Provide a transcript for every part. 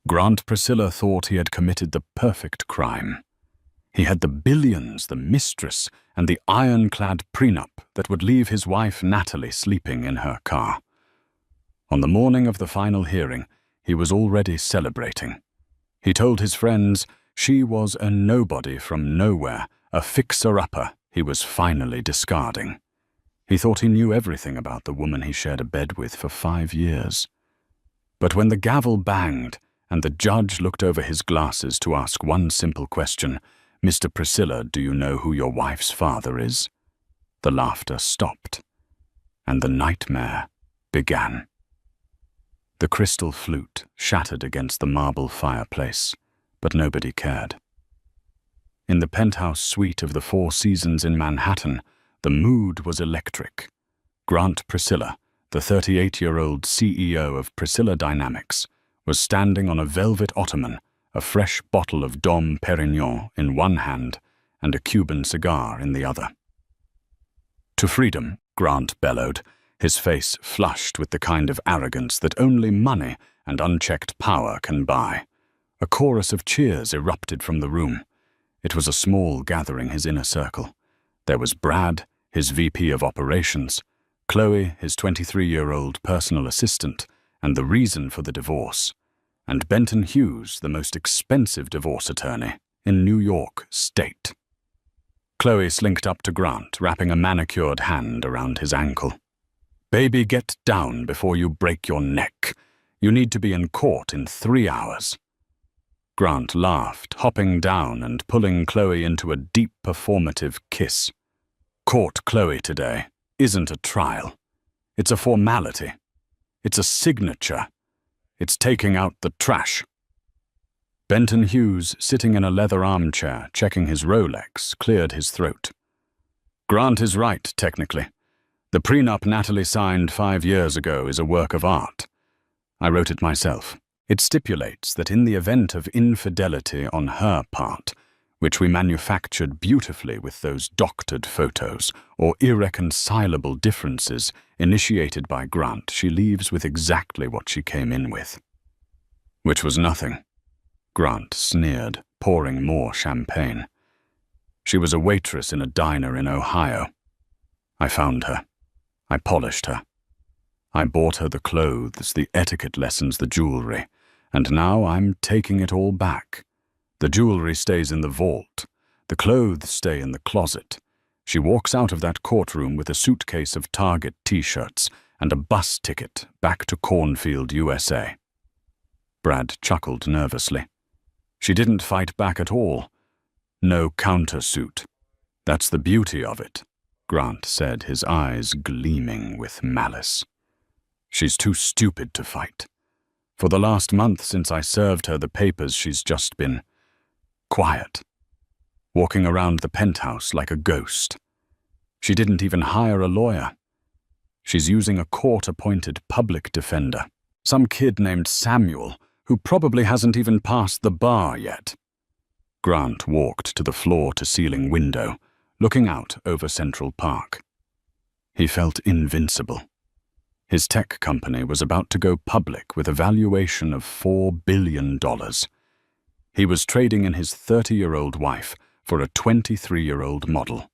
Grant Priscilla thought he had committed the perfect crime. He had the billions, the mistress, and the ironclad prenup that would leave his wife Natalie sleeping in her car. On the morning of the final hearing, he was already celebrating. He told his friends she was a nobody from nowhere, a fixer-upper he was finally discarding. He thought he knew everything about the woman he shared a bed with for 5 years. But when the gavel banged and the judge looked over his glasses to ask one simple question, "Mr. Priscilla, do you know who your wife's father is?" the laughter stopped, and the nightmare began. The crystal flute shattered against the marble fireplace, but nobody cared. In the penthouse suite of the Four Seasons in Manhattan, the mood was electric. Grant Priscilla, the 38-year-old CEO of Priscilla Dynamics, was standing on a velvet ottoman, a fresh bottle of Dom Perignon in one hand and a Cuban cigar in the other. "To freedom," Grant bellowed, his face flushed with the kind of arrogance that only money and unchecked power can buy. A chorus of cheers erupted from the room. It was a small gathering, his inner circle. There was Brad, his VP of operations, Chloe, his 23-year-old personal assistant, and the reason for the divorce, and Benton Hughes, the most expensive divorce attorney in New York State. Chloe slinked up to Grant, wrapping a manicured hand around his ankle. "Baby, get down before you break your neck. You need to be in court in 3 hours. Grant laughed, hopping down and pulling Chloe into a deep performative kiss. "Court, Chloe, today isn't a trial. It's a formality. It's a signature. It's taking out the trash." Benton Hughes, sitting in a leather armchair, checking his Rolex, cleared his throat. "Grant is right, technically. The prenup Natalie signed 5 years ago is a work of art. I wrote it myself. It stipulates that in the event of infidelity on her part, which we manufactured beautifully with those doctored photos, or irreconcilable differences initiated by Grant, she leaves with exactly what she came in with." "Which was nothing," Grant sneered, pouring more champagne. "She was a waitress in a diner in Ohio. I found her. I polished her. I bought her the clothes, the etiquette lessons, the jewelry, and now I'm taking it all back. The jewelry stays in the vault. The clothes stay in the closet. She walks out of that courtroom with a suitcase of Target t-shirts and a bus ticket back to Cornfield, USA. Brad chuckled nervously. "She didn't fight back at all. No countersuit. That's the beauty of it," Grant said, his eyes gleaming with malice. "She's too stupid to fight. For the last month since I served her the papers, she's just been quiet, walking around the penthouse like a ghost. She didn't even hire a lawyer. She's using a court-appointed public defender, some kid named Samuel, who probably hasn't even passed the bar yet." Grant walked to the floor-to-ceiling window, looking out over Central Park. He felt invincible. His tech company was about to go public with a valuation of $4 billion. He was trading in his 30-year-old wife for a 23-year-old model.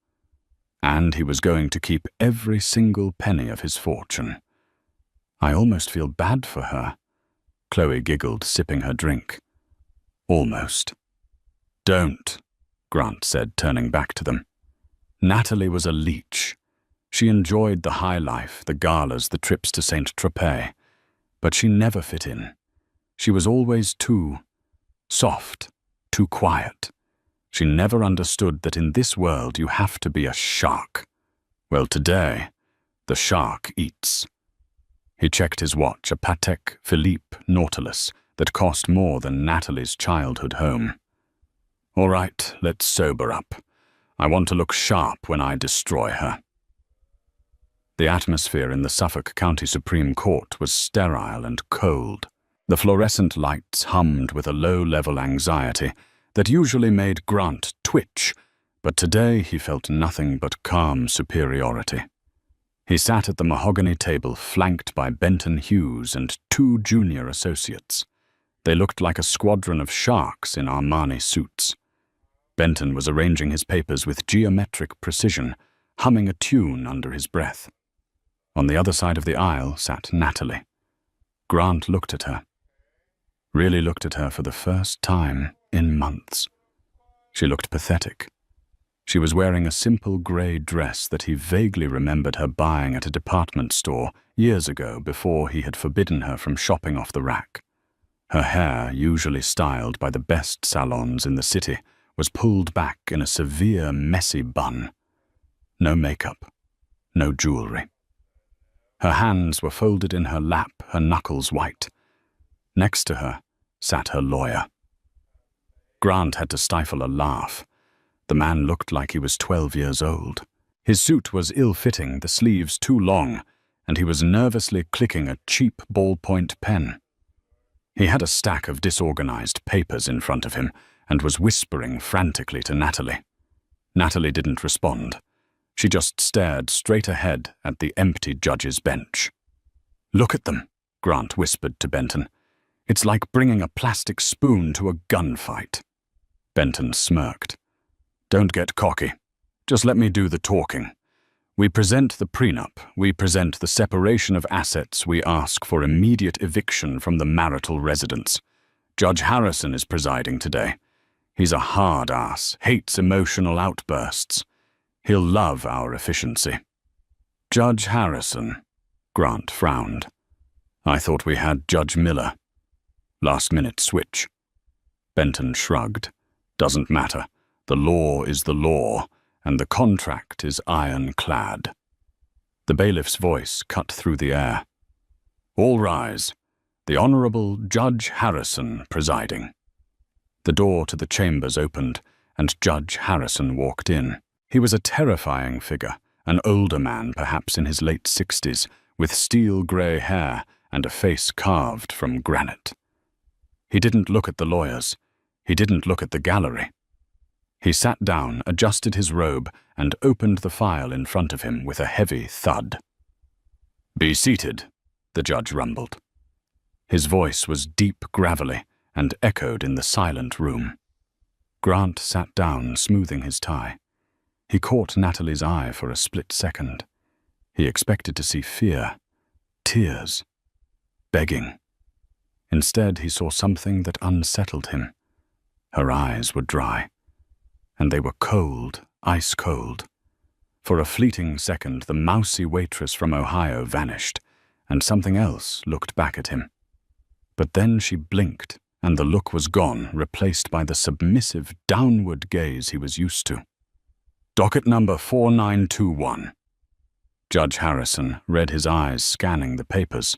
And he was going to keep every single penny of his fortune. "I almost feel bad for her," Chloe giggled, sipping her drink. "Almost." "Don't," Grant said, turning back to them. Natalie was a leech. She enjoyed the high life, the galas, the trips to Saint-Tropez. But she never fit in. She was always too soft, too quiet. She never understood that in this world you have to be a shark. Well, today, the shark eats. He checked his watch, a Patek Philippe Nautilus that cost more than Natalie's childhood home. "All right, let's sober up. I want to look sharp when I destroy her." The atmosphere in the Suffolk County Supreme Court was sterile and cold. The fluorescent lights hummed with a low-level anxiety that usually made Grant twitch, but today he felt nothing but calm superiority. He sat at the mahogany table flanked by Benton Hughes and 2 junior associates. They looked like a squadron of sharks in Armani suits. Benton was arranging his papers with geometric precision, humming a tune under his breath. On the other side of the aisle sat Natalie. Grant looked at her. Really looked at her for the first time in months. She looked pathetic. She was wearing a simple grey dress that he vaguely remembered her buying at a department store years ago before he had forbidden her from shopping off the rack. Her hair, usually styled by the best salons in the city, was pulled back in a severe, messy bun. No makeup, no jewelry. Her hands were folded in her lap, her knuckles white. Next to her sat her lawyer. Grant had to stifle a laugh. The man looked like he was 12 years old. His suit was ill-fitting, the sleeves too long, and he was nervously clicking a cheap ballpoint pen. He had a stack of disorganized papers in front of him and was whispering frantically to Natalie. Natalie didn't respond. She just stared straight ahead at the empty judge's bench. "Look at them," Grant whispered to Benton. "It's like bringing a plastic spoon to a gunfight." Benton smirked. "Don't get cocky. Just let me do the talking. We present the prenup. We present the separation of assets. We ask for immediate eviction from the marital residence. Judge Harrison is presiding today. He's a hard ass, hates emotional outbursts. He'll love our efficiency." "Judge Harrison," Grant frowned. "I thought we had Judge Miller." "Last-minute switch." Benton shrugged. "Doesn't matter. The law is the law, and the contract is ironclad." The bailiff's voice cut through the air. "All rise. The Honorable Judge Harrison presiding." The door to the chambers opened, and Judge Harrison walked in. He was a terrifying figure, an older man perhaps in his late 60s, with steel-grey hair and a face carved from granite. He didn't look at the lawyers. He didn't look at the gallery. He sat down, adjusted his robe, and opened the file in front of him with a heavy thud. "Be seated," the judge rumbled. His voice was deep gravelly and echoed in the silent room. Grant sat down, smoothing his tie. He caught Natalie's eye for a split second. He expected to see fear, tears, begging. Instead, he saw something that unsettled him. Her eyes were dry, and they were cold, ice cold. For a fleeting second, the mousy waitress from Ohio vanished, and something else looked back at him. But then she blinked, and the look was gone, replaced by the submissive, downward gaze he was used to. "Docket number 4921. Judge Harrison read his eyes scanning the papers.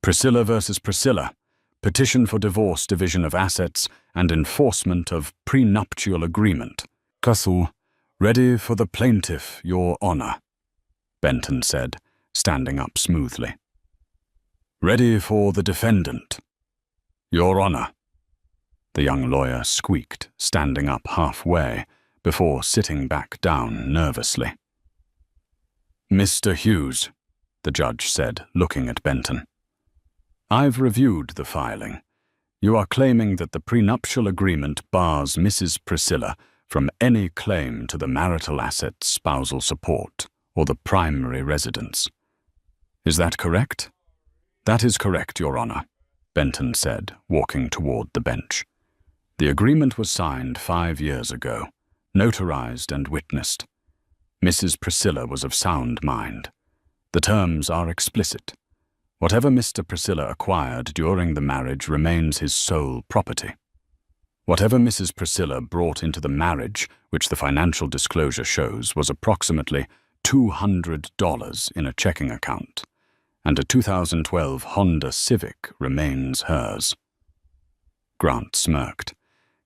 "Priscilla versus Priscilla. Petition for divorce, division of assets, and enforcement of prenuptial agreement. Castle, ready for the plaintiff, Your Honor," Benton said, standing up smoothly. "Ready for the defendant, Your Honor," the young lawyer squeaked, standing up halfway, before sitting back down nervously. "Mr. Hughes," the judge said, looking at Benton. "I've reviewed the filing. You are claiming that the prenuptial agreement bars Mrs. Priscilla from any claim to the marital assets, spousal support, or the primary residence. Is that correct?" "That is correct, Your Honor," Benton said, walking toward the bench. "The agreement was signed 5 years ago, notarized and witnessed. Mrs. Priscilla was of sound mind. The terms are explicit. Whatever Mr. Priscilla acquired during the marriage remains his sole property. Whatever Mrs. Priscilla brought into the marriage, which the financial disclosure shows was approximately $200 in a checking account, and a 2012 Honda Civic remains hers." Grant smirked.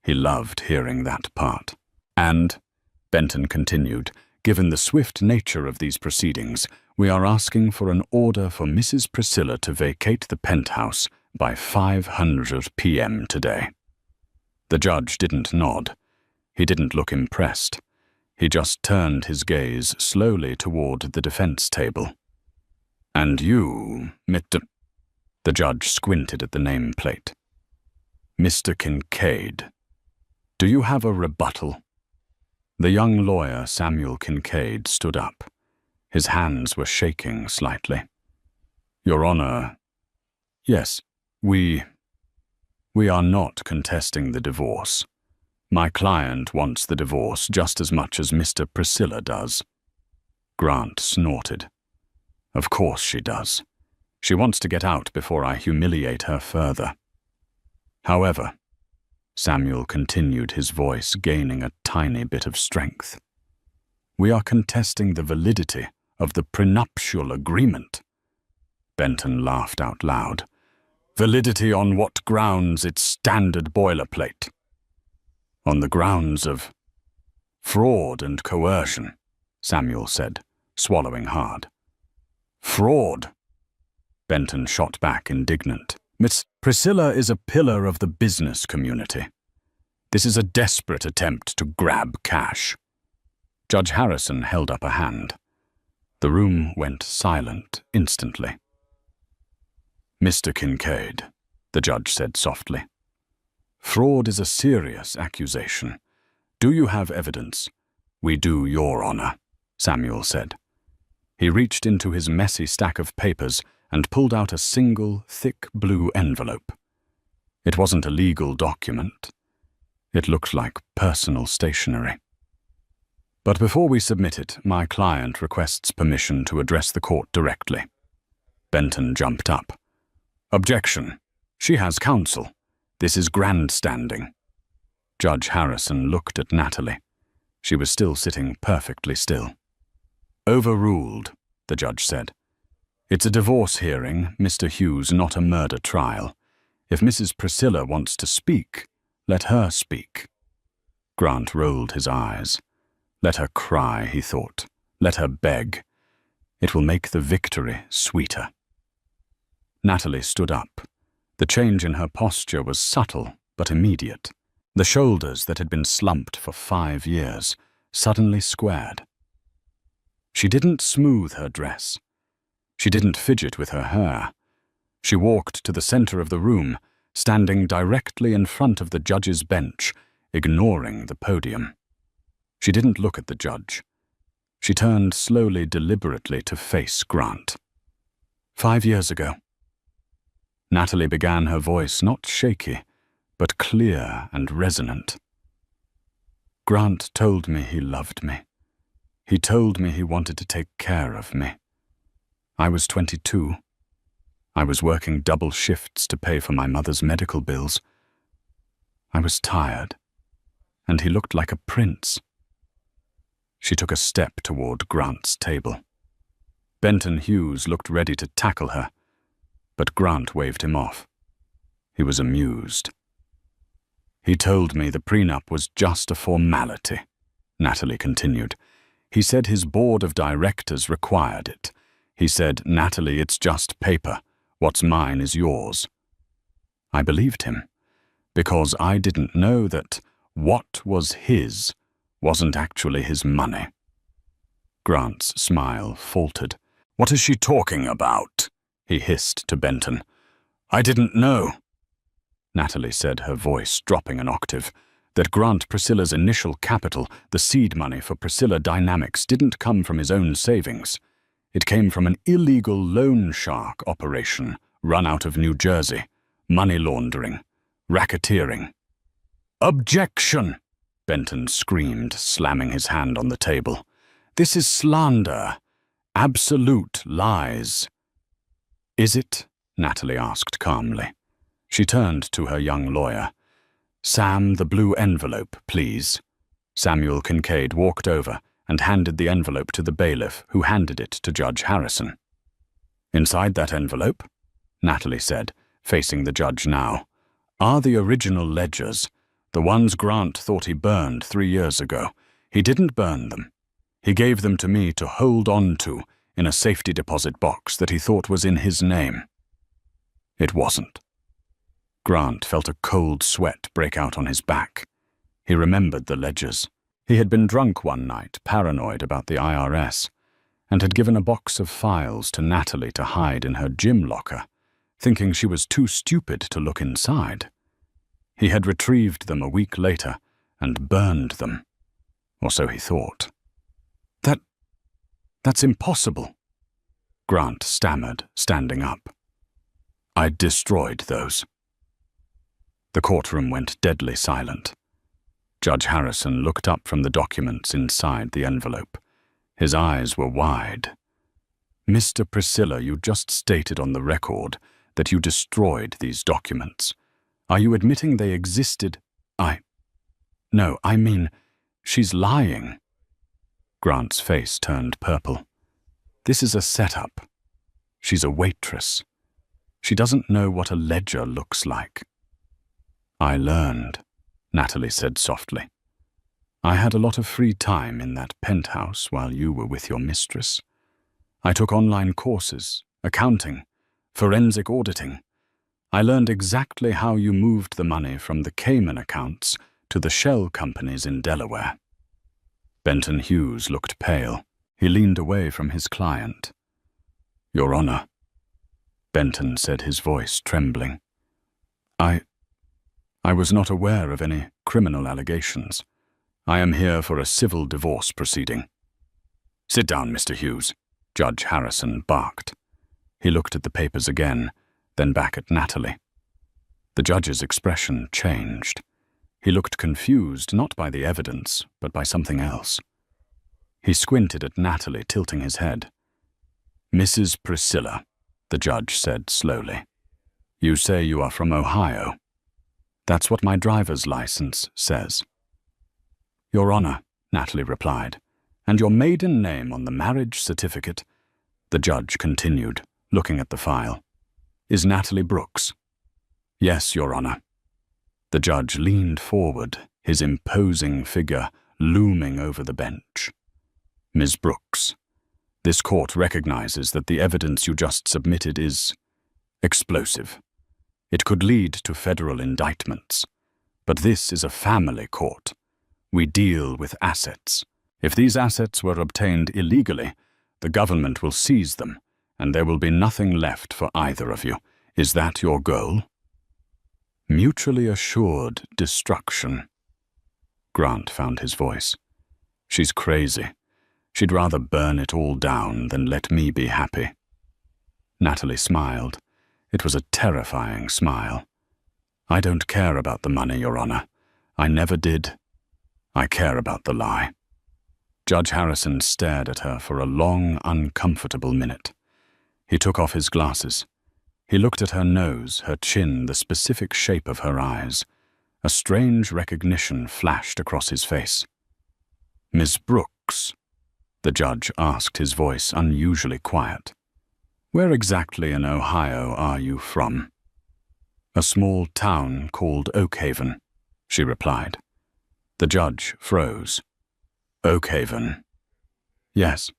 He loved hearing that part. "And," Benton continued, "given the swift nature of these proceedings, we are asking for an order for Mrs. Priscilla to vacate the penthouse by 5:00 p.m. today." The judge didn't nod. He didn't look impressed. He just turned his gaze slowly toward the defense table. "And you, Mr." The judge squinted at the nameplate. Mr. Kincaid, do you have a rebuttal? The young lawyer, Samuel Kincaid, stood up. His hands were shaking slightly. Your Honor, yes, we are not contesting the divorce. My client wants the divorce just as much as Mr. Priscilla does. Grant snorted. Of course she does. She wants to get out before I humiliate her further. However, Samuel continued, his voice gaining a tiny bit of strength, we are contesting the validity of the prenuptial agreement. Benton laughed out loud. Validity on what grounds? It's standard boilerplate. On the grounds of fraud and coercion, Samuel said, swallowing hard. Fraud? Benton shot back, indignant. Miss Priscilla is a pillar of the business community. This is a desperate attempt to grab cash. Judge Harrison held up a hand. The room went silent instantly. Mr. Kincaid, the judge said softly, fraud is a serious accusation. Do you have evidence? We do, Your Honor, Samuel said. He reached into his messy stack of papers and pulled out a single, thick blue envelope. It wasn't a legal document. It looked like personal stationery. But before we submit it, my client requests permission to address the court directly. Benton jumped up. Objection. She has counsel. This is grandstanding. Judge Harrison looked at Natalie. She was still sitting perfectly still. Overruled, the judge said. It's a divorce hearing, Mr. Hughes, not a murder trial. If Mrs. Priscilla wants to speak, let her speak. Grant rolled his eyes. Let her cry, he thought. Let her beg. It will make the victory sweeter. Natalie stood up. The change in her posture was subtle but immediate. The shoulders that had been slumped for 5 years suddenly squared. She didn't smooth her dress. She didn't fidget with her hair. She walked to the center of the room, standing directly in front of the judge's bench, ignoring the podium. She didn't look at the judge. She turned slowly, deliberately to face Grant. 5 years ago. Natalie began, her voice not shaky, but clear and resonant. Grant told me he loved me. He told me he wanted to take care of me. I was 22. I was working double shifts to pay for my mother's medical bills. I was tired, and he looked like a prince. She took a step toward Grant's table. Benton Hughes looked ready to tackle her, but Grant waved him off. He was amused. He told me the prenup was just a formality, Natalie continued. He said his board of directors required it. He said, Natalie, it's just paper. What's mine is yours. I believed him, because I didn't know that what was his wasn't actually his money. Grant's smile faltered. What is she talking about? He hissed to Benton. I didn't know. Natalie said, her voice dropping an octave, that Grant Priscilla's initial capital, the seed money for Priscilla Dynamics, didn't come from his own savings. It came from an illegal loan shark operation run out of New Jersey, money laundering, racketeering. Objection! Benton screamed, slamming his hand on the table. This is slander. Absolute lies. Is it? Natalie asked calmly. She turned to her young lawyer. Sam, the blue envelope, please. Samuel Kincaid walked over and handed the envelope to the bailiff, who handed it to Judge Harrison. Inside that envelope, Natalie said, facing the judge now, are the original ledgers, the ones Grant thought he burned 3 years ago. He didn't burn them. He gave them to me to hold on to in a safety deposit box that he thought was in his name. It wasn't. Grant felt a cold sweat break out on his back. He remembered the ledgers. He had been drunk one night, paranoid about the IRS, and had given a box of files to Natalie to hide in her gym locker, thinking she was too stupid to look inside. He had retrieved them a week later and burned them, or so he thought. That's impossible, Grant stammered, standing up. I destroyed those. The courtroom went deadly silent. Judge Harrison looked up from the documents inside the envelope. His eyes were wide. Mr. Priscilla, you just stated on the record that you destroyed these documents. Are you admitting they existed? No, I mean, she's lying. Grant's face turned purple. This is a setup. She's a waitress. She doesn't know what a ledger looks like. I learned, Natalie said softly. I had a lot of free time in that penthouse while you were with your mistress. I took online courses, accounting, forensic auditing. I learned exactly how you moved the money from the Cayman accounts to the shell companies in Delaware. Benton Hughes looked pale. He leaned away from his client. Your Honor, Benton said, his voice trembling. I was not aware of any criminal allegations. I am here for a civil divorce proceeding. Sit down, Mr. Hughes, Judge Harrison barked. He looked at the papers again, then back at Natalie. The judge's expression changed. He looked confused, not by the evidence, but by something else. He squinted at Natalie, tilting his head. Mrs. Priscilla, the judge said slowly. You say you are from Ohio. That's what my driver's license says. Your Honor, Natalie replied, and your maiden name on the marriage certificate, the judge continued, looking at the file, is Natalie Brooks. Yes, Your Honor. The judge leaned forward, his imposing figure looming over the bench. Ms. Brooks, this court recognizes that the evidence you just submitted is explosive. It could lead to federal indictments. But this is a family court. We deal with assets. If these assets were obtained illegally, the government will seize them, and there will be nothing left for either of you. Is that your goal? Mutually assured destruction. Grant found his voice. She's crazy. She'd rather burn it all down than let me be happy. Natalie smiled. It was a terrifying smile. I don't care about the money, Your Honor. I never did. I care about the lie. Judge Harrison stared at her for a long, uncomfortable minute. He took off his glasses. He looked at her nose, her chin, the specific shape of her eyes. A strange recognition flashed across his face. Miss Brooks, the judge asked, his voice unusually quiet. Where exactly in Ohio are you from? A small town called Oakhaven, she replied. The judge froze. Oakhaven. Yes.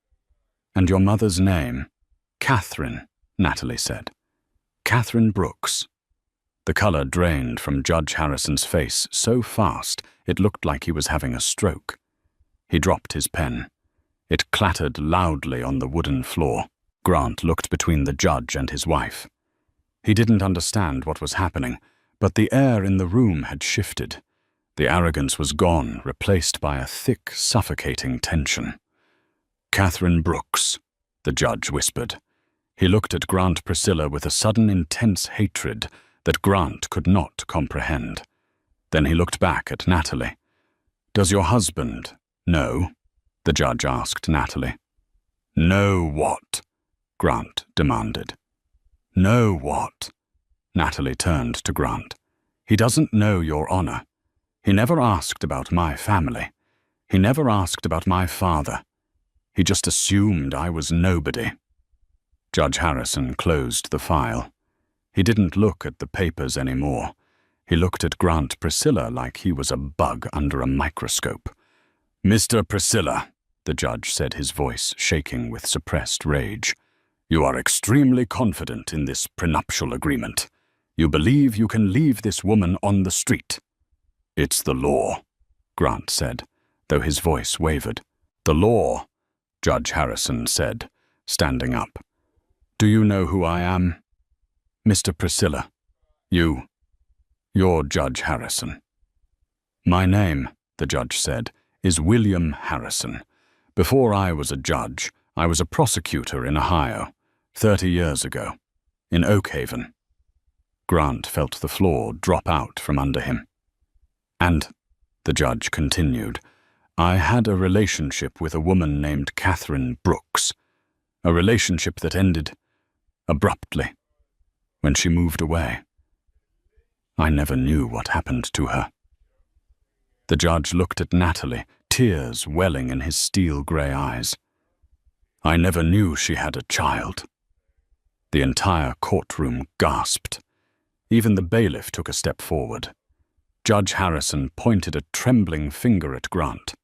And your mother's name? Catherine, Natalie said. Catherine Brooks. The color drained from Judge Harrison's face so fast it looked like he was having a stroke. He dropped his pen. It clattered loudly on the wooden floor. Grant looked between the judge and his wife. He didn't understand what was happening, but the air in the room had shifted. The arrogance was gone, replaced by a thick, suffocating tension. Catherine Brooks, the judge whispered. He looked at Grant Priscilla with a sudden intense hatred that Grant could not comprehend. Then he looked back at Natalie. Does your husband know? The judge asked Natalie. Know what? Grant demanded. Know what? Natalie turned to Grant. He doesn't know, Your Honor. He never asked about my family. He never asked about my father. He just assumed I was nobody. Judge Harrison closed the file. He didn't look at the papers anymore. He looked at Grant Priscilla like he was a bug under a microscope. Mr. Priscilla, the judge said, his voice shaking with suppressed rage. You are extremely confident in this prenuptial agreement. You believe you can leave this woman on the street. It's the law, Grant said, though his voice wavered. The law, Judge Harrison said, standing up. Do you know who I am? Mr. Priscilla, you "You're Judge Harrison." "My name," the judge said, "is William Harrison. Before I was a judge, I was a prosecutor in Ohio, 30 years ago, in Oak Haven." Grant felt the floor drop out from under him. "And," the judge continued, "I had a relationship with a woman named Catherine Brooks, a relationship that ended abruptly when she moved away. I never knew what happened to her." The judge looked at Natalie, tears welling in his steel-grey eyes. "I never knew she had a child." The entire courtroom gasped. Even the bailiff took a step forward. Judge Harrison pointed a trembling finger at Grant.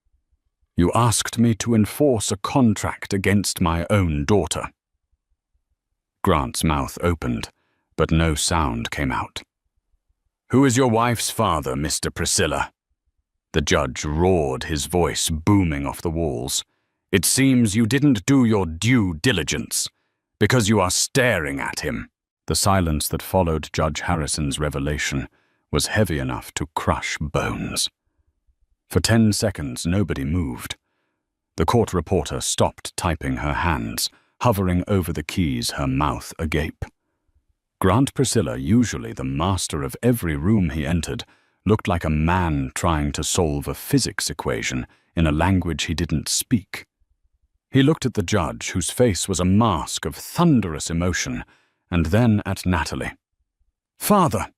"You asked me to enforce a contract against my own daughter." Grant's mouth opened, but no sound came out. "Who is your wife's father, Mr. Priscilla?" The judge roared, his voice booming off the walls. "It seems you didn't do your due diligence, because you are staring at him." The silence that followed Judge Harrison's revelation was heavy enough to crush bones. For 10 seconds, nobody moved. The court reporter stopped typing her hands, hovering over the keys, her mouth agape. Grant Priscilla, usually the master of every room he entered, looked like a man trying to solve a physics equation in a language he didn't speak. He looked at the judge, whose face was a mask of thunderous emotion, and then at Natalie. "Father!"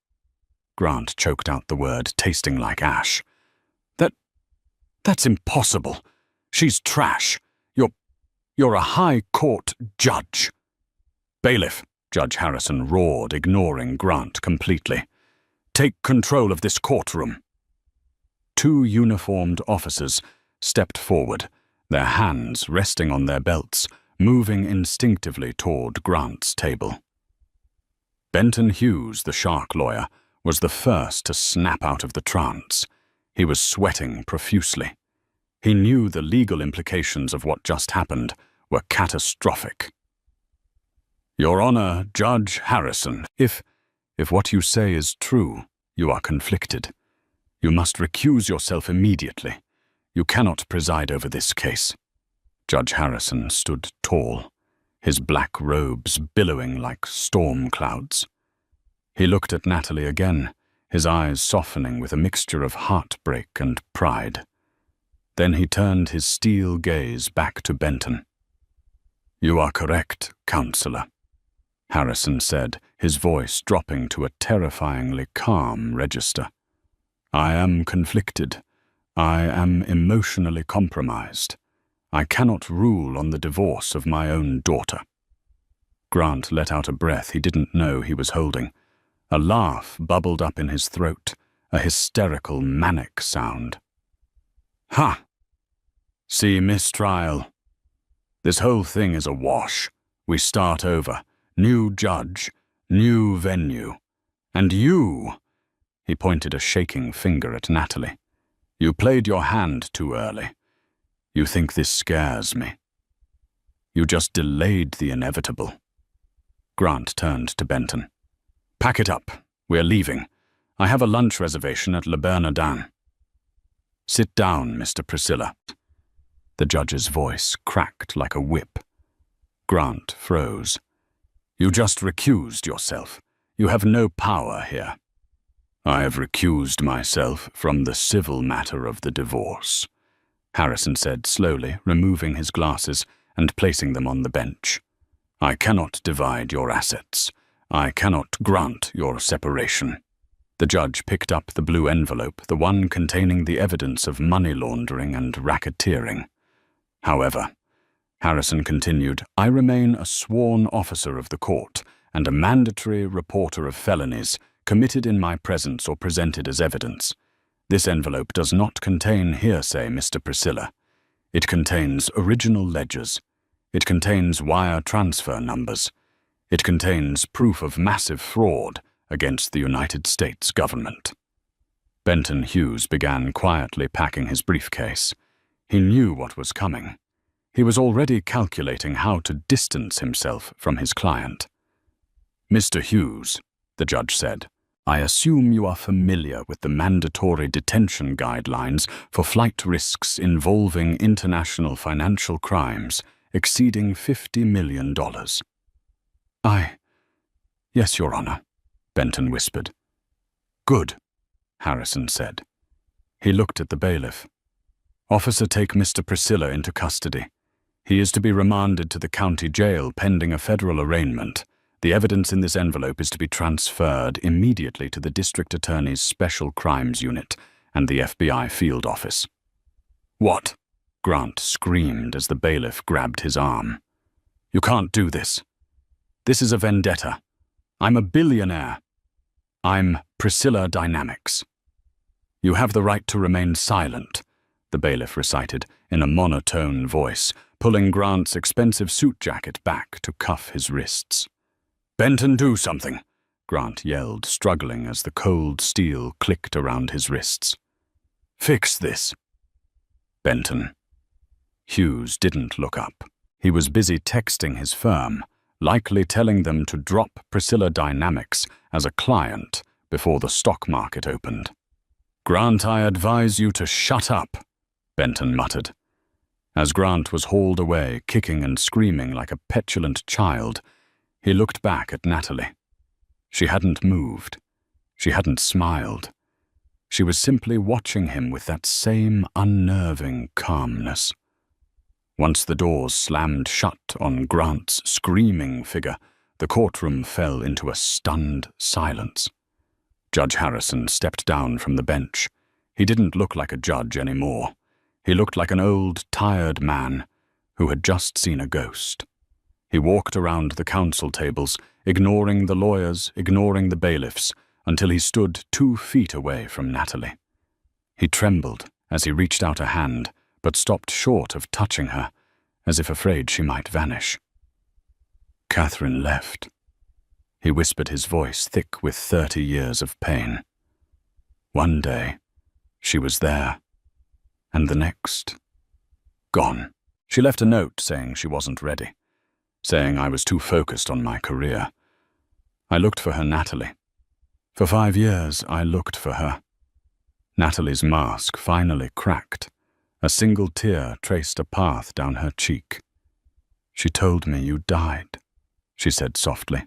Grant choked out the word, tasting like ash. That's impossible. She's trash. You're a high court judge." "Bailiff," Judge Harrison roared, ignoring Grant completely. "Take control of this courtroom." 2 uniformed officers stepped forward, their hands resting on their belts, moving instinctively toward Grant's table. Benton Hughes, the shark lawyer, was the first to snap out of the trance. He was sweating profusely. He knew the legal implications of what just happened were catastrophic. "Your Honor, Judge Harrison, if what you say is true, you are conflicted. You must recuse yourself immediately. You cannot preside over this case." Judge Harrison stood tall, his black robes billowing like storm clouds. He looked at Natalie again, his eyes softening with a mixture of heartbreak and pride. Then he turned his steel gaze back to Benton. "You are correct, Counselor," Harrison said, his voice dropping to a terrifyingly calm register. "I am conflicted. I am emotionally compromised. I cannot rule on the divorce of my own daughter." Grant let out a breath he didn't know he was holding. A laugh bubbled up in his throat, a hysterical, manic sound. "Ha! See, mistrial. This whole thing is a wash. We start over. New judge, new venue. And you," he pointed a shaking finger at Natalie, "you played your hand too early. You think this scares me. You just delayed the inevitable." Grant turned to Benton. "Pack it up. We're leaving. I have a lunch reservation at Le Bernardin." "Sit down, Mr. Priscilla." The judge's voice cracked like a whip. Grant froze. "You just recused yourself. You have no power here." "I have recused myself from the civil matter of the divorce," Harrison said slowly, removing his glasses and placing them on the bench. "I cannot divide your assets. I cannot grant your separation." The judge picked up the blue envelope, the one containing the evidence of money laundering and racketeering. "However," Harrison continued, "I remain a sworn officer of the court and a mandatory reporter of felonies committed in my presence or presented as evidence. This envelope does not contain hearsay, Mr. Priscilla. It contains original ledgers. It contains wire transfer numbers. It contains proof of massive fraud against the United States government." Benton Hughes began quietly packing his briefcase. He knew what was coming. He was already calculating how to distance himself from his client. "Mr. Hughes," the judge said, I assume you are familiar with the mandatory detention guidelines for flight risks involving international financial crimes exceeding $50 million. Yes, Your Honor, Benton whispered. Good, Harrison said. He looked at the bailiff. Officer, take Mr. Priscilla into custody. He is to be remanded to the county jail pending a federal arraignment. The evidence in this envelope is to be transferred immediately to the district attorney's special crimes unit and the FBI field office. What? Grant screamed as the bailiff grabbed his arm. You can't do this. This is a vendetta. I'm a billionaire. I'm Priscilla Dynamics. You have the right to remain silent, the bailiff recited in a monotone voice, pulling Grant's expensive suit jacket back to cuff his wrists. Benton, do something, Grant yelled, struggling as the cold steel clicked around his wrists. Fix this. Benton. Hughes didn't look up. He was busy texting his firm, likely telling them to drop Priscilla Dynamics as a client before the stock market opened. Grant, I advise you to shut up, Benton muttered. As Grant was hauled away, kicking and screaming like a petulant child, he looked back at Natalie. She hadn't moved. She hadn't smiled. She was simply watching him with that same unnerving calmness. Once the doors slammed shut on Grant's screaming figure, the courtroom fell into a stunned silence. Judge Harrison stepped down from the bench. He didn't look like a judge anymore. He looked like an old, tired man who had just seen a ghost. He walked around the counsel tables, ignoring the lawyers, ignoring the bailiffs, until he stood 2 feet away from Natalie. He trembled as he reached out a hand, but stopped short of touching her, as if afraid she might vanish. Catherine left. He whispered, his voice thick with 30 years of pain. One day, she was there, and the next, gone. She left a note saying she wasn't ready, saying I was too focused on my career. I looked for her, Natalie. For 5 years, I looked for her. Natalie's mask finally cracked. A single tear traced a path down her cheek. She told me you died, she said softly.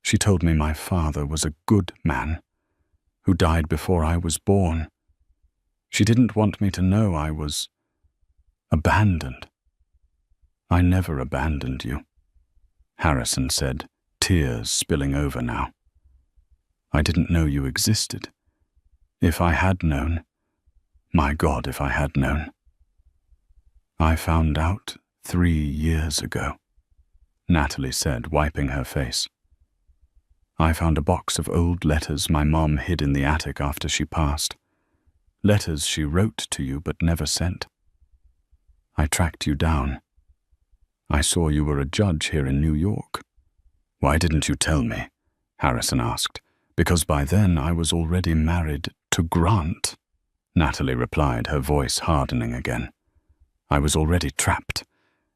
She told me my father was a good man, who died before I was born. She didn't want me to know I was abandoned. I never abandoned you, Harrison said, tears spilling over now. I didn't know you existed. If I had known, my God, if I had known. I found out 3 years ago, Natalie said, wiping her face. I found a box of old letters my mom hid in the attic after she passed. Letters she wrote to you but never sent. I tracked you down. I saw you were a judge here in New York. Why didn't you tell me? Harrison asked. Because by then I was already married to Grant, Natalie replied, her voice hardening again. I was already trapped,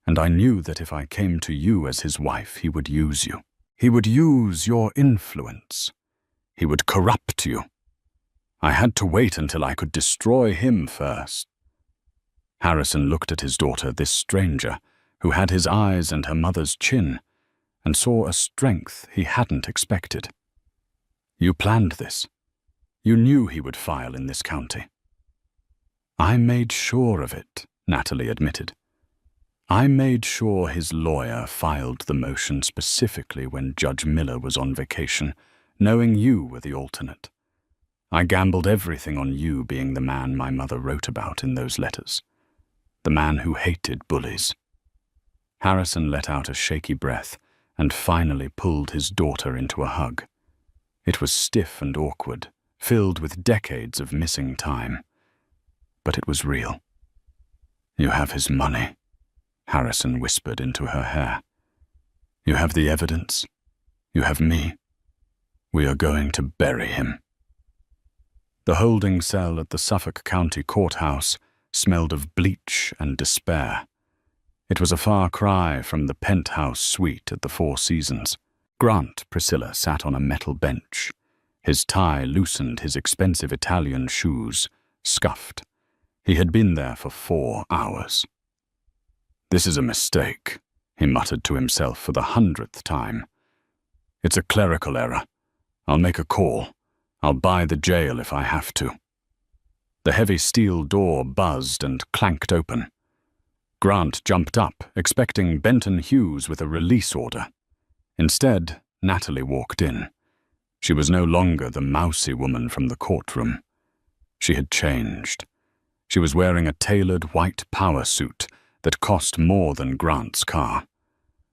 and I knew that if I came to you as his wife, he would use you. He would use your influence. He would corrupt you. I had to wait until I could destroy him first. Harrison looked at his daughter, this stranger, who had his eyes and her mother's chin, and saw a strength he hadn't expected. You planned this. You knew he would file in this county. I made sure of it, Natalie admitted. I made sure his lawyer filed the motion specifically when Judge Miller was on vacation, knowing you were the alternate. I gambled everything on you being the man my mother wrote about in those letters, the man who hated bullies. Harrison let out a shaky breath and finally pulled his daughter into a hug. It was stiff and awkward, filled with decades of missing time. But it was real. You have his money, Harrison whispered into her hair. You have the evidence. You have me. We are going to bury him. The holding cell at the Suffolk County Courthouse smelled of bleach and despair. It was a far cry from the penthouse suite at the Four Seasons. Grant Priscilla sat on a metal bench, His tie loosened his expensive Italian shoes, scuffed. He had been there for 4 hours. "This is a mistake," he muttered to himself for the 100th time. "It's a clerical error. I'll make a call. I'll buy the jail if I have to." The heavy steel door buzzed and clanked open. Grant jumped up, expecting Benton Hughes with a release order. Instead, Natalie walked in. She was no longer the mousy woman from the courtroom. She had changed. She was wearing a tailored white power suit that cost more than Grant's car.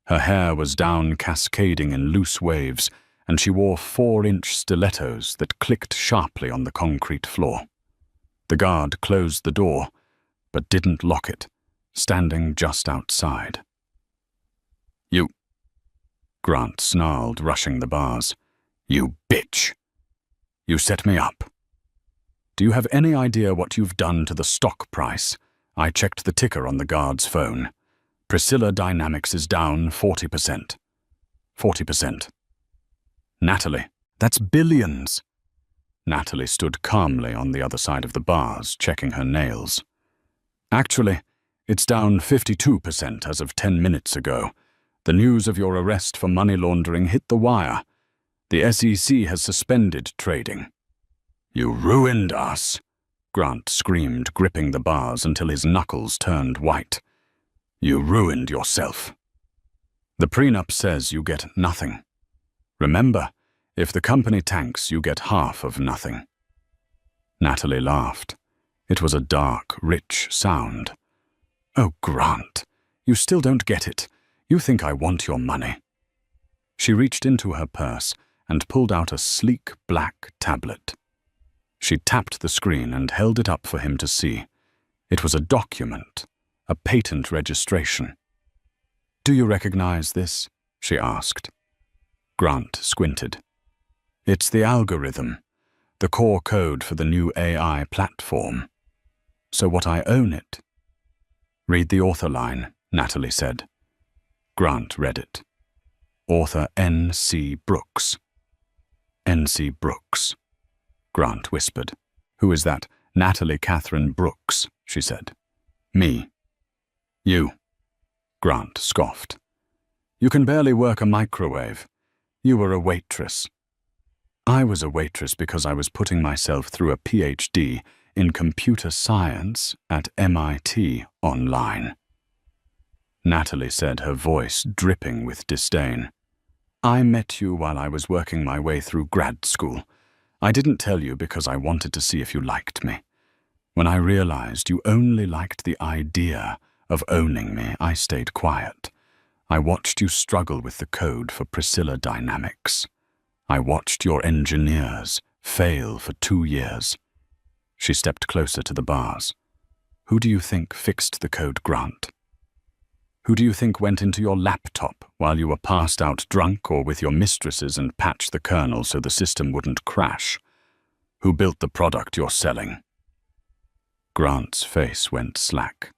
Her hair was down, cascading in loose waves, and she wore 4-inch stilettos that clicked sharply on the concrete floor. The guard closed the door, but didn't lock it, standing just outside. "You," Grant snarled, rushing the bars. "You bitch! You set me up. Do you have any idea what you've done to the stock price? I checked the ticker on the guard's phone. Priscilla Dynamics is down 40%. 40%. Natalie, that's billions." Natalie stood calmly on the other side of the bars, checking her nails. "Actually, it's down 52% as of 10 minutes ago. The news of your arrest for money laundering hit the wire. The SEC has suspended trading." "You ruined us," Grant screamed, gripping the bars until his knuckles turned white. "You ruined yourself. The prenup says you get nothing. Remember, if the company tanks, you get half of nothing." Natalie laughed. It was a dark, rich sound. "Oh, Grant, you still don't get it. You think I want your money." She reached into her purse and pulled out a sleek black tablet. She tapped the screen and held it up for him to see. It was a document, a patent registration. "Do you recognize this?" she asked. Grant squinted. "It's the algorithm, the core code for the new AI platform. So what I own it." "Read the author line," Natalie said. Grant read it. "Author N.C. Brooks." "N.C. Brooks," Grant whispered. "Who is that?" "Natalie Catherine Brooks," she said. "Me." "You," Grant scoffed. "You can barely work a microwave. You were a waitress." "I was a waitress because I was putting myself through a PhD in computer science at MIT online." Natalie said, her voice dripping with disdain. "I met you while I was working my way through grad school. I didn't tell you because I wanted to see if you liked me. When I realized you only liked the idea of owning me, I stayed quiet. I watched you struggle with the code for Priscilla Dynamics. I watched your engineers fail for 2 years. She stepped closer to the bars. "Who do you think fixed the code, Grant? Who do you think went into your laptop while you were passed out drunk or with your mistresses and patched the kernel so the system wouldn't crash? Who built the product you're selling?" Grant's face went slack.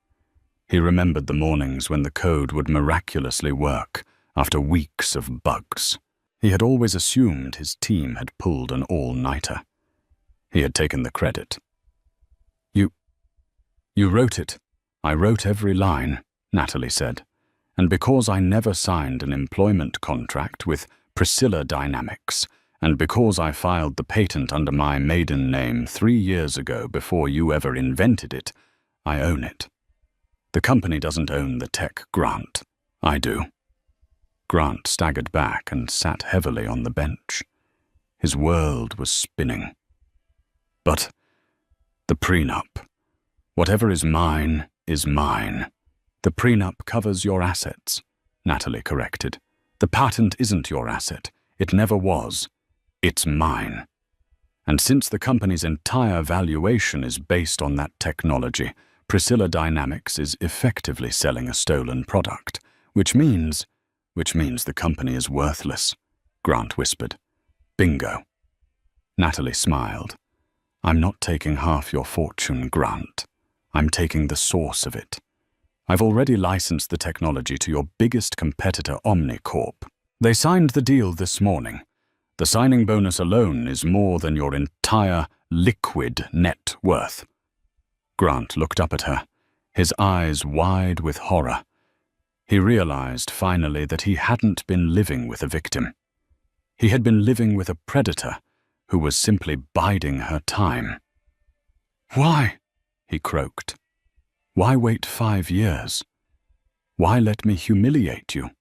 He remembered the mornings when the code would miraculously work after weeks of bugs. He had always assumed his team had pulled an all-nighter. He had taken the credit. You wrote it. I wrote every line," Natalie said. "And because I never signed an employment contract with Priscilla Dynamics, and because I filed the patent under my maiden name 3 years ago before you ever invented it, I own it. The company doesn't own the tech, Grant. I do." Grant staggered back and sat heavily on the bench. His world was spinning. "But the prenup. Whatever is mine is mine." "The prenup covers your assets," Natalie corrected. "The patent isn't your asset. It never was. It's mine. And since the company's entire valuation is based on that technology, Priscilla Dynamics is effectively selling a stolen product, which means the company is worthless," Grant whispered. "Bingo." Natalie smiled. "I'm not taking half your fortune, Grant. I'm taking the source of it. I've already licensed the technology to your biggest competitor, Omnicorp. They signed the deal this morning. The signing bonus alone is more than your entire liquid net worth. Grant looked up at her, his eyes wide with horror. He realized finally that he hadn't been living with a victim. He had been living with a predator who was simply biding her time. "Why?" he croaked. "Why wait 5 years? Why let me humiliate you?"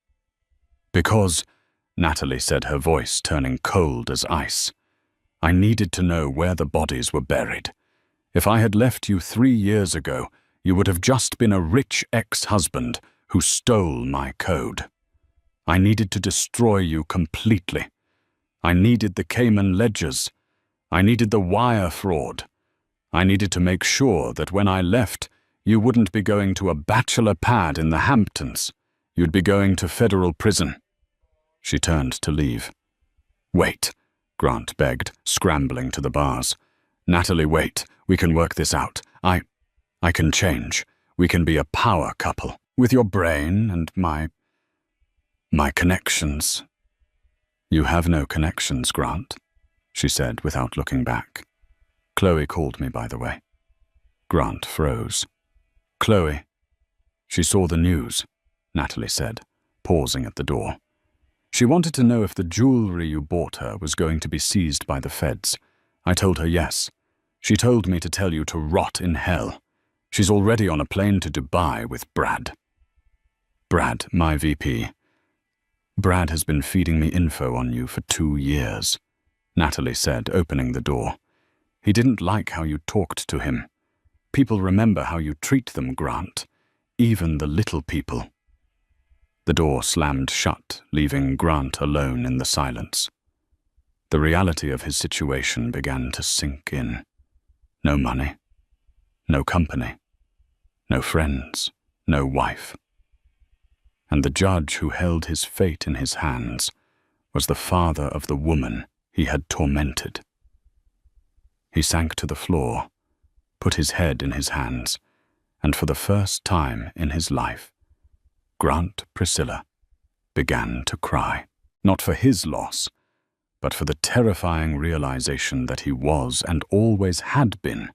"Because," Natalie said, her voice turning cold as ice, "I needed to know where the bodies were buried. If I had left you 3 years ago, you would have just been a rich ex-husband who stole my code. I needed to destroy you completely. I needed the Cayman ledgers. I needed the wire fraud. I needed to make sure that when I left, you wouldn't be going to a bachelor pad in the Hamptons. You'd be going to federal prison." She turned to leave. "Wait," Grant begged, scrambling to the bars. "Natalie, wait. We can work this out. I can change. We can be a power couple. With your brain and my connections." "You have no connections, Grant," she said without looking back. "Chloe called me, by the way." Grant froze. "Chloe?" "She saw the news," Natalie said, pausing at the door. "She wanted to know if the jewelry you bought her was going to be seized by the feds. I told her yes. She told me to tell you to rot in hell. She's already on a plane to Dubai with Brad." "Brad, my VP. Brad has been feeding me info on you for 2 years," Natalie said, opening the door. "He didn't like how you talked to him. People remember how you treat them, Grant. Even the little people." The door slammed shut, leaving Grant alone in the silence. The reality of his situation began to sink in. No money, no company, no friends, no wife. And the judge who held his fate in his hands was the father of the woman he had tormented. He sank to the floor, put his head in his hands, and for the first time in his life, Grant Priscilla began to cry, not for his loss, but for the terrifying realization that he was and always had been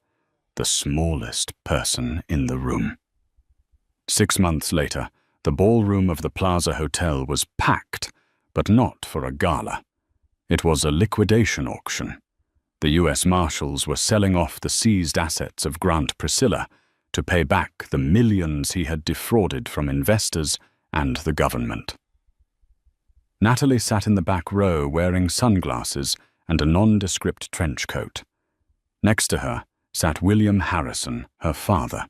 the smallest person in the room. 6 months later, the ballroom of the Plaza Hotel was packed, but not for a gala. It was a liquidation auction. The U.S. Marshals were selling off the seized assets of Grant Priscilla to pay back the millions he had defrauded from investors and the government. Natalie sat in the back row wearing sunglasses and a nondescript trench coat. Next to her sat William Harrison, her father.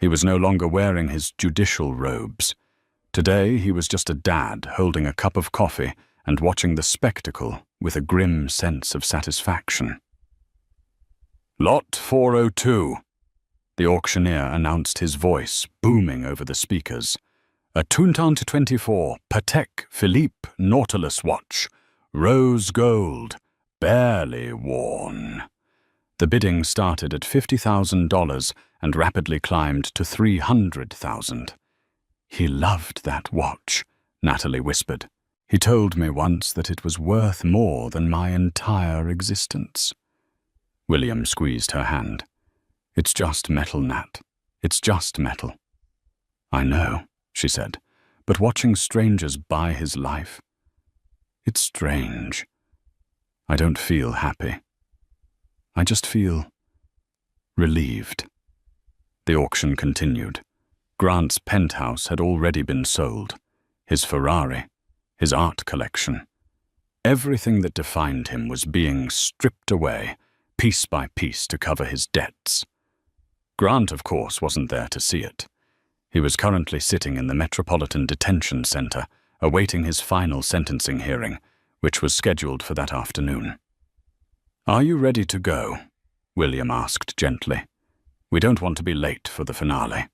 He was no longer wearing his judicial robes. Today he was just a dad holding a cup of coffee and watching the spectacle with a grim sense of satisfaction. "Lot 402, the auctioneer announced, his voice booming over the speakers. "A Toontant 24 Patek Philippe Nautilus watch, rose gold, barely worn." The bidding started at $50,000 and rapidly climbed to $300,000. "He loved that watch," Natalie whispered. "He told me once that it was worth more than my entire existence." William squeezed her hand. "It's just metal, Nat. It's just metal." "I know," she said, "but watching strangers buy his life, it's strange. I don't feel happy. I just feel relieved." The auction continued. Grant's penthouse had already been sold. His Ferrari, his art collection. Everything that defined him was being stripped away, piece by piece, to cover his debts. Grant, of course, wasn't there to see it. He was currently sitting in the Metropolitan Detention Center, awaiting his final sentencing hearing, which was scheduled for that afternoon. "Are you ready to go?" William asked gently. "We don't want to be late for the finale."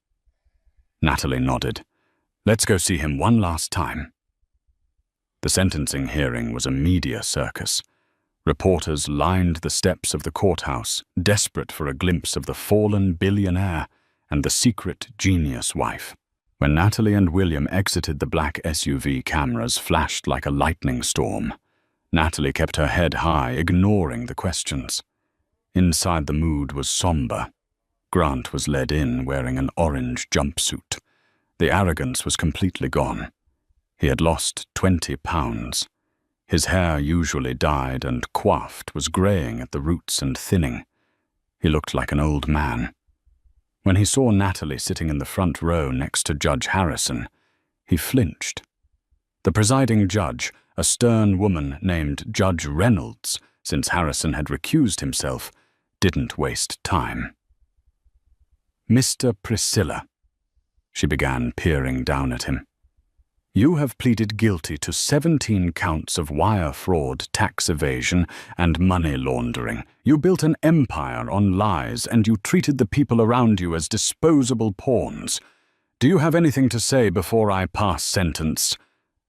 Natalie nodded. "Let's go see him one last time." The sentencing hearing was a media circus. Reporters lined the steps of the courthouse, desperate for a glimpse of the fallen billionaire and the secret genius wife. When Natalie and William exited the black SUV, cameras flashed like a lightning storm. Natalie kept her head high, ignoring the questions. Inside the mood was somber. Grant was led in wearing an orange jumpsuit. The arrogance was completely gone. He had lost 20 pounds. His hair, usually dyed and coiffed, was greying at the roots and thinning. He looked like an old man. When he saw Natalie sitting in the front row next to Judge Harrison, he flinched. The presiding judge, a stern woman named Judge Reynolds, since Harrison had recused himself, didn't waste time. "Mr. Priscilla," she began, peering down at him. "You have pleaded guilty to 17 counts of wire fraud, tax evasion, and money laundering. You built an empire on lies, and you treated the people around you as disposable pawns. Do you have anything to say before I pass sentence?"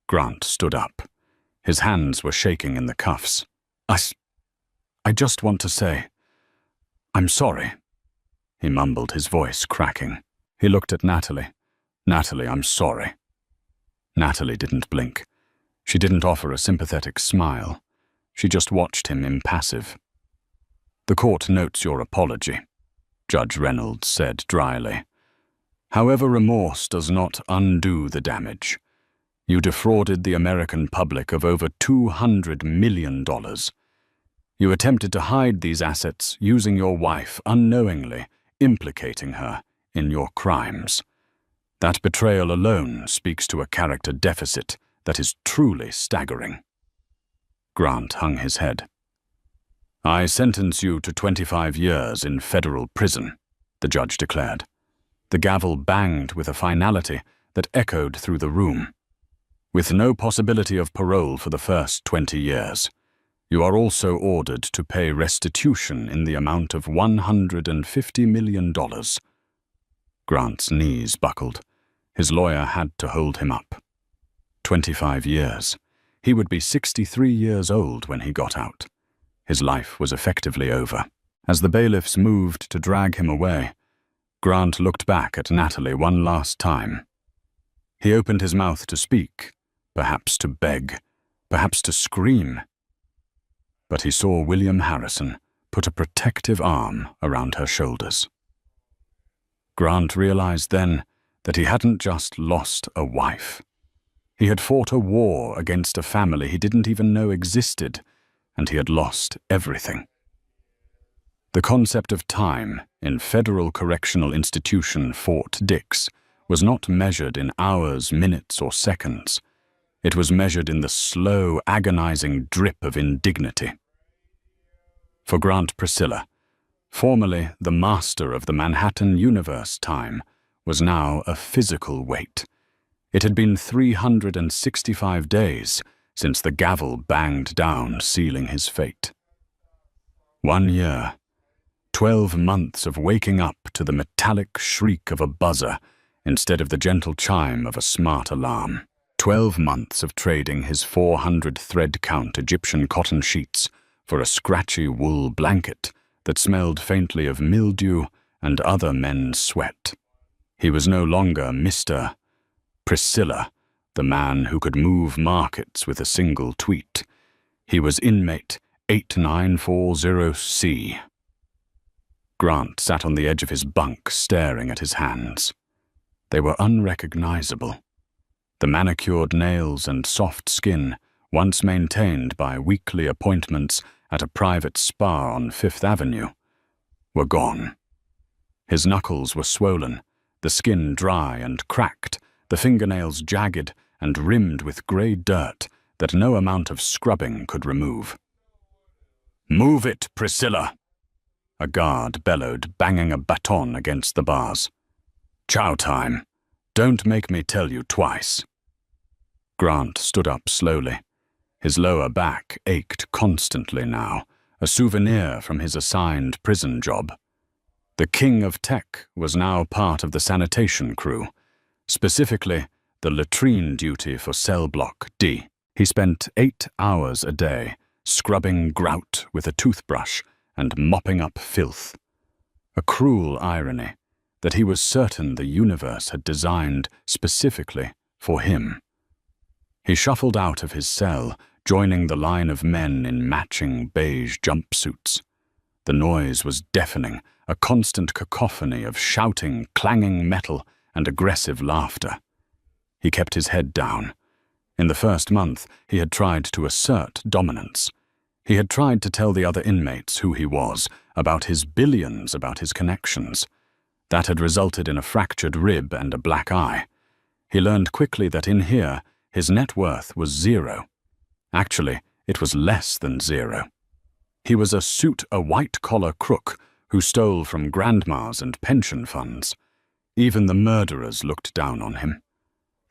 Grant stood up. His hands were shaking in the cuffs. I just want to say, I'm sorry," he mumbled, his voice cracking. He looked at Natalie. "Natalie, I'm sorry." Natalie didn't blink. She didn't offer a sympathetic smile. She just watched him, impassive. "The court notes your apology," Judge Reynolds said dryly. "However, remorse does not undo the damage. You defrauded the American public of over $200 million. You attempted to hide these assets using your wife unknowingly, implicating her in your crimes. That betrayal alone speaks to a character deficit that is truly staggering." Grant hung his head. "I sentence you to 25 years in federal prison," the judge declared. The gavel banged with a finality that echoed through the room. "With no possibility of parole for the first 20 years. You are also ordered to pay restitution in the amount of $150 million. Grant's knees buckled. His lawyer had to hold him up. 25 years. He would be 63 years old when he got out. His life was effectively over. As the bailiffs moved to drag him away, Grant looked back at Natalie one last time. He opened his mouth to speak, perhaps to beg, perhaps to scream. But he saw William Harrison put a protective arm around her shoulders. Grant realized then that he hadn't just lost a wife. He had fought a war against a family he didn't even know existed, and he had lost everything. The concept of time in Federal Correctional Institution Fort Dix was not measured in hours, minutes, or seconds. It was measured in the slow, agonizing drip of indignity. For Grant Priscilla, formerly the master of the Manhattan universe time, was now a physical weight. It had been 365 days since the gavel banged down, sealing his fate. 1 year, 12 months of waking up to the metallic shriek of a buzzer instead of the gentle chime of a smart alarm. 12 months of trading his 400 thread count Egyptian cotton sheets for a scratchy wool blanket that smelled faintly of mildew and other men's sweat. He was no longer Mr. Priscilla, the man who could move markets with a single tweet. He was inmate 8940C. Grant sat on the edge of his bunk, staring at his hands. They were unrecognizable. The manicured nails and soft skin, once maintained by weekly appointments at a private spa on Fifth Avenue, were gone. His knuckles were swollen, the skin dry and cracked, the fingernails jagged and rimmed with grey dirt that no amount of scrubbing could remove. "Move it, Priscilla!" a guard bellowed, banging a baton against the bars. "Chow time. Don't make me tell you twice." Grant stood up slowly. His lower back ached constantly now, a souvenir from his assigned prison job. The king of tech was now part of the sanitation crew, specifically the latrine duty for cell block D. He spent 8 hours a day scrubbing grout with a toothbrush and mopping up filth. A cruel irony that he was certain the universe had designed specifically for him. He shuffled out of his cell, joining the line of men in matching beige jumpsuits. The noise was deafening, a constant cacophony of shouting, clanging metal, and aggressive laughter. He kept his head down. In the first month, he had tried to assert dominance. He had tried to tell the other inmates who he was, about his billions, about his connections. That had resulted in a fractured rib and a black eye. He learned quickly that in here, his net worth was zero. Actually, it was less than zero. He was a white-collar crook who stole from grandmas and pension funds. Even the murderers looked down on him.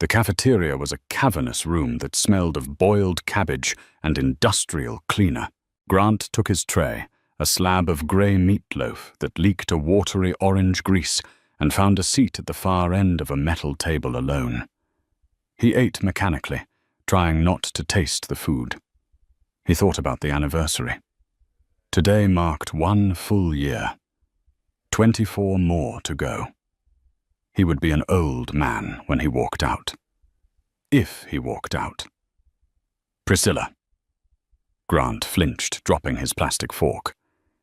The cafeteria was a cavernous room that smelled of boiled cabbage and industrial cleaner. Grant took his tray, a slab of grey meatloaf that leaked a watery orange grease, and found a seat at the far end of a metal table alone. He ate mechanically, trying not to taste the food. He thought about the anniversary. Today marked 1 full year. 24 more to go. He would be an old man when he walked out. If he walked out. Priscilla. Grant flinched, dropping his plastic fork.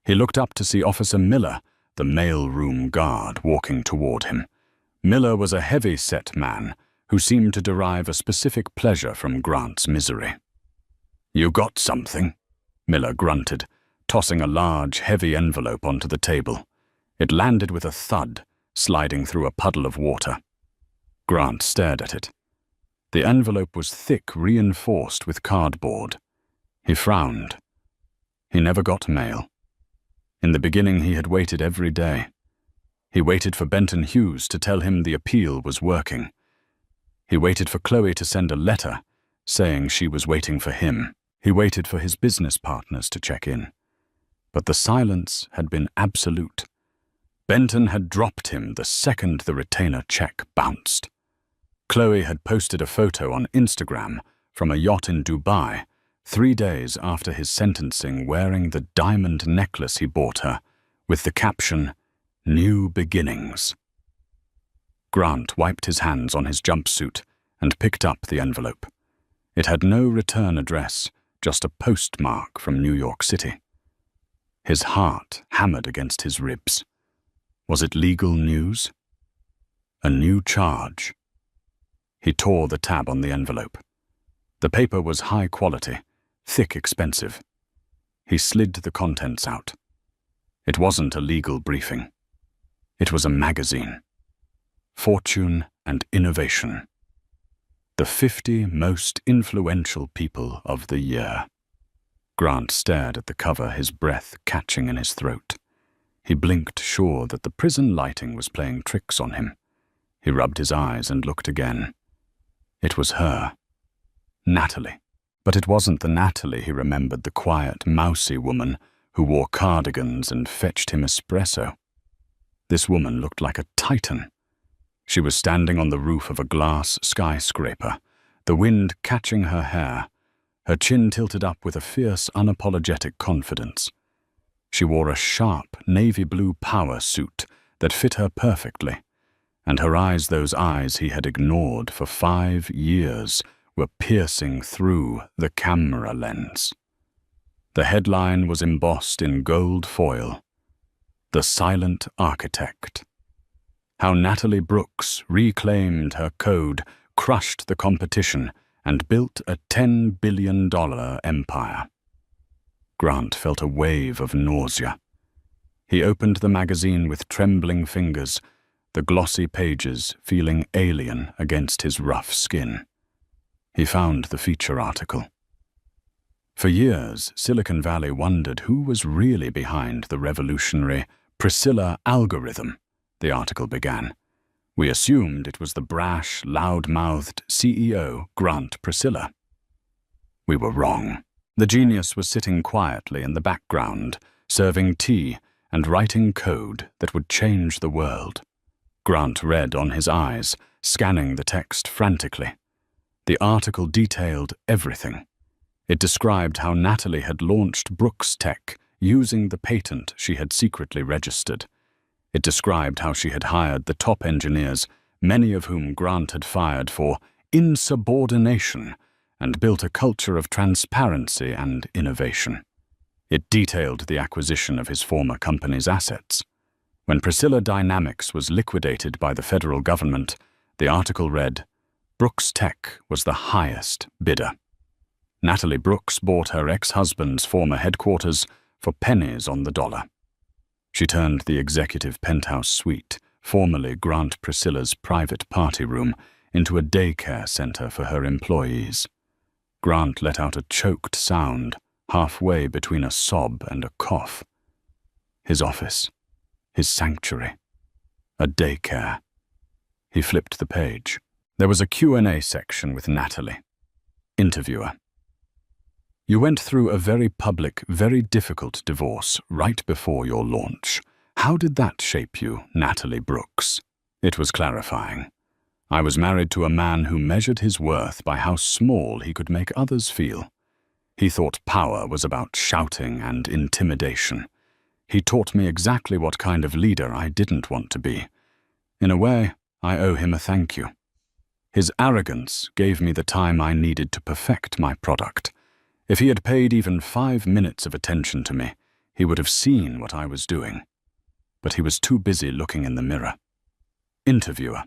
He looked up to see Officer Miller, the mail-room guard, walking toward him. Miller was a heavy-set man who seemed to derive a specific pleasure from Grant's misery. "You got something?" Miller grunted, tossing a large, heavy envelope onto the table. It landed with a thud, sliding through a puddle of water. Grant stared at it. The envelope was thick, reinforced with cardboard. He frowned. He never got mail. In the beginning, he had waited every day. He waited for Benton Hughes to tell him the appeal was working. He waited for Chloe to send a letter saying she was waiting for him. He waited for his business partners to check in. But the silence had been absolute. Benton had dropped him the second the retainer check bounced. Chloe had posted a photo on Instagram from a yacht in Dubai 3 days after his sentencing, wearing the diamond necklace he bought her, with the caption, "New Beginnings." Grant wiped his hands on his jumpsuit and picked up the envelope. It had no return address, just a postmark from New York City. His heart hammered against his ribs. Was it legal news? A new charge. He tore the tab on the envelope. The paper was high quality, thick, expensive. He slid the contents out. It wasn't a legal briefing. It was a magazine. Fortune and Innovation. The 50 most influential people of the year. Grant stared at the cover, his breath catching in his throat. He blinked, sure that the prison lighting was playing tricks on him. He rubbed his eyes and looked again. It was her. Natalie. But it wasn't the Natalie he remembered, the quiet, mousy woman who wore cardigans and fetched him espresso. This woman looked like a titan. She was standing on the roof of a glass skyscraper, the wind catching her hair, her chin tilted up with a fierce, unapologetic confidence. She wore a sharp, navy blue power suit that fit her perfectly, and her eyes, those eyes he had ignored for 5 years, were piercing through the camera lens. The headline was embossed in gold foil, "The Silent Architect." How Natalie Brooks reclaimed her code, crushed the competition, and built a $10 billion empire. Grant felt a wave of nausea. He opened the magazine with trembling fingers, the glossy pages feeling alien against his rough skin. He found the feature article. For years, Silicon Valley wondered who was really behind the revolutionary Priscilla algorithm, the article began. We assumed it was the brash, loud-mouthed CEO, Grant Priscilla. We were wrong. The genius was sitting quietly in the background, serving tea and writing code that would change the world. Grant read on his eyes, scanning the text frantically. The article detailed everything. It described how Natalie had launched Brooks Tech using the patent she had secretly registered. It described how she had hired the top engineers, many of whom Grant had fired for insubordination, and built a culture of transparency and innovation. It detailed the acquisition of his former company's assets. When Priscilla Dynamics was liquidated by the federal government, the article read, "Brooks Tech was the highest bidder." Natalie Brooks bought her ex-husband's former headquarters for pennies on the dollar. She turned the executive penthouse suite, formerly Grant Priscilla's private party room, into a daycare center for her employees. Grant let out a choked sound, halfway between a sob and a cough. His office, his sanctuary, a daycare. He flipped the page. There was a Q&A section with Natalie. Interviewer: You went through a very public, very difficult divorce right before your launch. How did that shape you, Natalie Brooks? It was clarifying. I was married to a man who measured his worth by how small he could make others feel. He thought power was about shouting and intimidation. He taught me exactly what kind of leader I didn't want to be. In a way, I owe him a thank you. His arrogance gave me the time I needed to perfect my product. If he had paid even 5 minutes of attention to me, he would have seen what I was doing. But he was too busy looking in the mirror. Interviewer: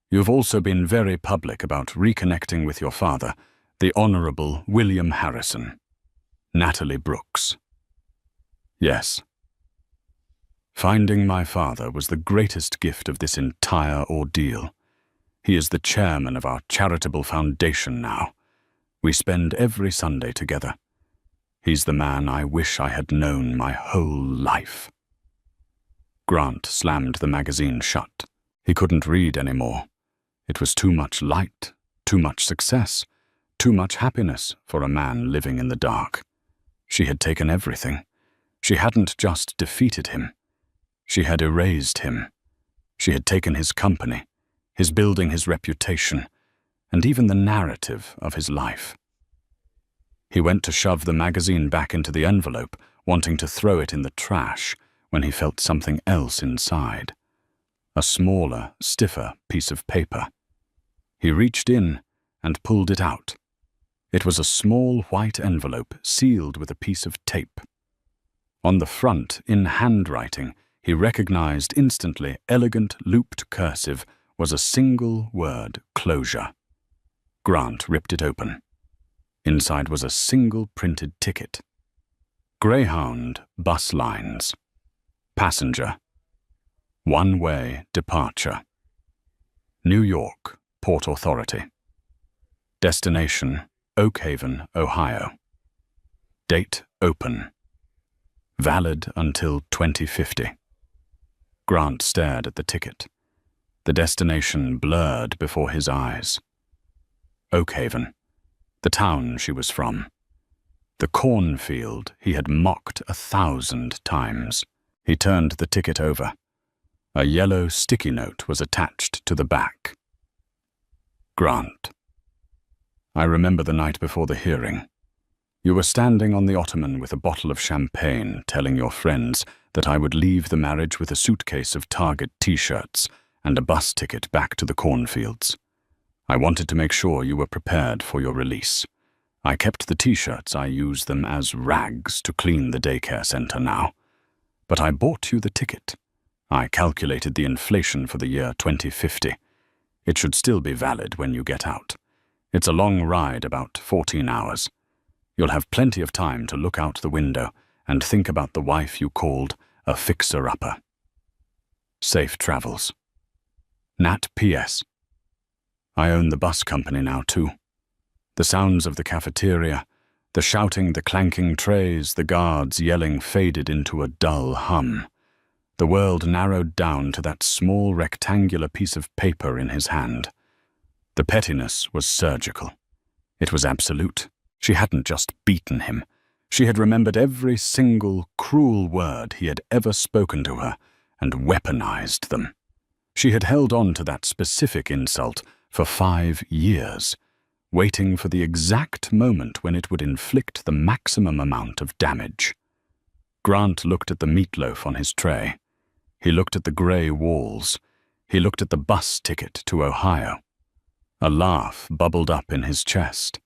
You've also been very public about reconnecting with your father, the Honorable William Harrison. Natalie Brooks: Yes. Finding my father was the greatest gift of this entire ordeal. He is the chairman of our charitable foundation now. We spend every Sunday together. He's the man I wish I had known my whole life. Grant slammed the magazine shut. He couldn't read anymore. It was too much light, too much success, too much happiness for a man living in the dark. She had taken everything. She hadn't just defeated him. She had erased him. She had taken his company, his building, his reputation, and even the narrative of his life. He went to shove the magazine back into the envelope, wanting to throw it in the trash, when he felt something else inside. A smaller, stiffer piece of paper. He reached in and pulled it out. It was a small white envelope sealed with a piece of tape. On the front, in handwriting, he recognized instantly, elegant looped cursive, was a single word: closure. Grant ripped it open. Inside was a single printed ticket. Greyhound bus lines. Passenger. One-way departure. New York, Port Authority. Destination, Oak Haven, Ohio. Date open. Valid until 2050. Grant stared at the ticket. The destination blurred before his eyes. Oak Haven, the town she was from. The cornfield he had mocked 1,000 times. He turned the ticket over. A yellow sticky note was attached to the back. Grant. I remember the night before the hearing. You were standing on the ottoman with a bottle of champagne, telling your friends that I would leave the marriage with a suitcase of Target t-shirts and a bus ticket back to the cornfields. I wanted to make sure you were prepared for your release. I kept the t-shirts. I use them as rags to clean the daycare center now. But I bought you the ticket. I calculated the inflation for the year 2050. It should still be valid when you get out. It's a long ride, about 14 hours. You'll have plenty of time to look out the window and think about the wife you called a fixer-upper. Safe travels. Nat P.S. I own the bus company now, too. The sounds of the cafeteria, the shouting, the clanking trays, the guards yelling faded into a dull hum. The world narrowed down to that small rectangular piece of paper in his hand. The pettiness was surgical. It was absolute. She hadn't just beaten him. She had remembered every single cruel word he had ever spoken to her and weaponized them. She had held on to that specific insult for 5 years, waiting for the exact moment when it would inflict the maximum amount of damage. Grant looked at the meatloaf on his tray. He looked at the gray walls. He looked at the bus ticket to Ohio. A laugh bubbled up in his chest.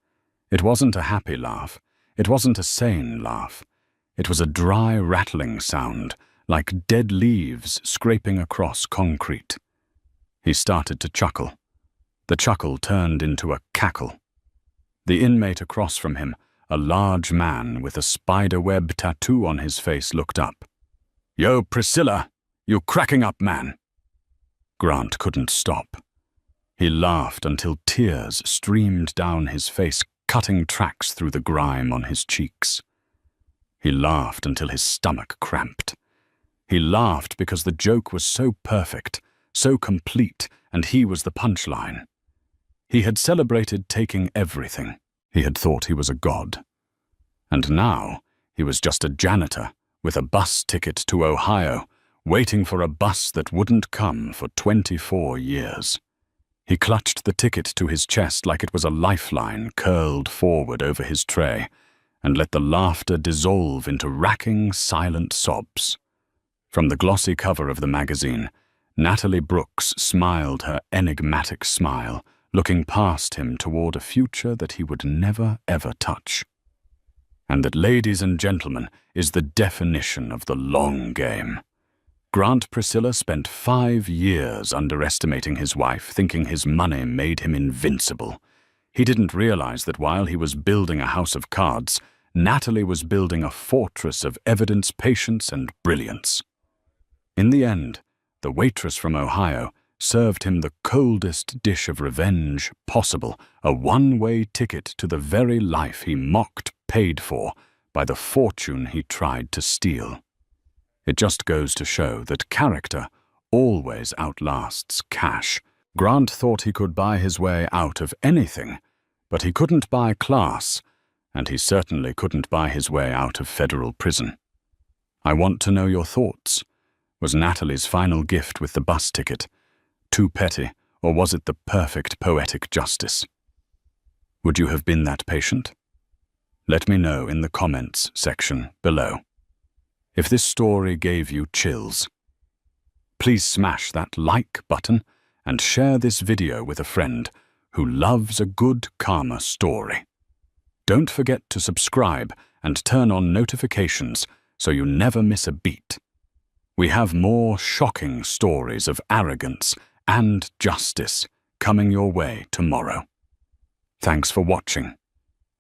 It wasn't a happy laugh. It wasn't a sane laugh. It was a dry, rattling sound, like dead leaves scraping across concrete. He started to chuckle. The chuckle turned into a cackle. The inmate across from him, a large man with a spiderweb tattoo on his face, looked up. "Yo, Priscilla, you cracking up, man." Grant couldn't stop. He laughed until tears streamed down his face, cutting tracks through the grime on his cheeks. He laughed until his stomach cramped. He laughed because the joke was so perfect, so complete, and he was the punchline. He had celebrated taking everything. He had thought he was a god. And now he was just a janitor with a bus ticket to Ohio, waiting for a bus that wouldn't come for 24 years. He clutched the ticket to his chest like it was a lifeline curled forward over his tray, and let the laughter dissolve into racking, silent sobs. From the glossy cover of the magazine, Natalie Brooks smiled her enigmatic smile, looking past him toward a future that he would never, ever touch. And that, ladies and gentlemen, is the definition of the long game. Grant Priscilla spent 5 years underestimating his wife, thinking his money made him invincible. He didn't realize that while he was building a house of cards, Natalie was building a fortress of evidence, patience, and brilliance. In the end, the waitress from Ohio served him the coldest dish of revenge possible, a one-way ticket to the very life he mocked paid for by the fortune he tried to steal. It just goes to show that character always outlasts cash. Grant thought he could buy his way out of anything, but he couldn't buy class, and he certainly couldn't buy his way out of federal prison. "I want to know your thoughts," was Natalie's final gift with the bus ticket. Too petty, or was it the perfect poetic justice? Would you have been that patient? Let me know in the comments section below. If this story gave you chills, please smash that like button and share this video with a friend who loves a good karma story. Don't forget to subscribe and turn on notifications so you never miss a beat. We have more shocking stories of arrogance and justice coming your way tomorrow. Thanks for watching,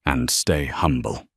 and stay humble.